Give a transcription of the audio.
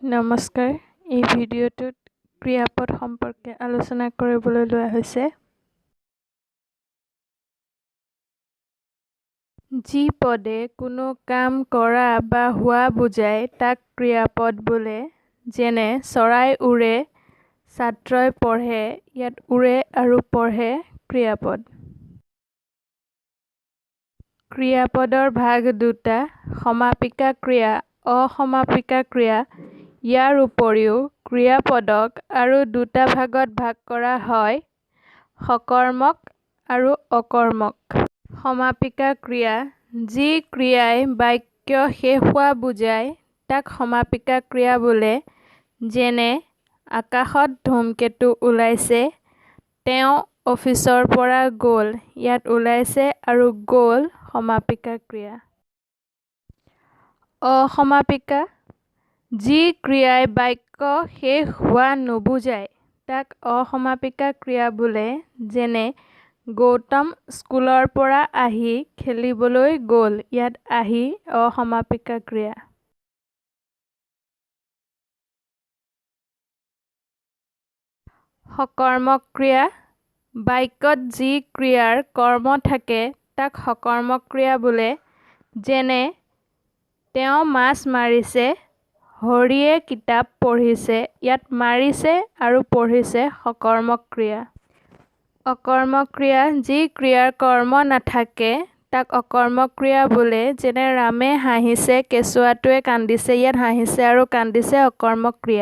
নমস্কাৰ। এই ভিডিঅ'টোত ক্ৰিয়াপদ সম্পৰ্কে আলোচনা কৰিবলৈ লোৱা হৈছে। যি পদে কোনো কাম কৰা বা হোৱা বুজায় তাক ক্ৰিয়াপদ বোলে। যেনে চৰাই উৰে, ছাত্ৰই পঢ়ে, ইয়াত উৰে আৰু পঢ়ে ক্ৰিয়াপদ। ক্ৰিয়াপদৰ ভাগ দুটা: সমাপিকা ক্ৰিয়া, অসমাপিকা ক্ৰিয়া। ইয়াৰ উপৰিও ক্ৰিয়াপদক আৰু দুটা ভাগত ভাগ কৰা হয়: সকৰ্মক আৰু অকৰ্মক। সমাপিকা ক্ৰিয়া: যি ক্ৰিয়াই বাক্য শেষ হোৱা বুজায় তাক সমাপিকা ক্ৰিয়া বোলে। যেনে আকাশত ধুমকেতু ওলাইছে, তেওঁ অফিচৰ পৰা গ'ল, ইয়াত ওলাইছে আৰু গ'ল সমাপিকা ক্ৰিয়া। অসমাপিকা: যি ক্ৰিয়াই বাক্য শেষ হোৱা নুবুজায় তাক অসমাপিকা ক্ৰিয়া বোলে। যেনে গৌতম স্কুলৰ পৰা আহি খেলিবলৈ গ'ল, ইয়াত আহি অসমাপিকা ক্ৰিয়া। সকৰ্মক ক্ৰিয়া: বাক্যত যি ক্ৰিয়াৰ কৰ্ম থাকে তাক সকৰ্মক ক্ৰিয়া বোলে। যেনে তেওঁ মাছ মাৰিছে, হৰিয়ে কিতাপ পঢ়িছে, ইয়াত মাৰিছে আৰু পঢ়িছে সকৰ্মক ক্ৰিয়া। অকৰ্মক ক্ৰিয়া: যি ক্ৰিয়াৰ কৰ্ম নাথাকে তাক অকৰ্মক ক্ৰিয়া বোলে। যেনে ৰামে হাঁহিছে, কেঁচুৱাটোৱে কান্দিছে, ইয়াত হাঁহিছে আৰু কান্দিছে অকৰ্মক ক্ৰিয়া।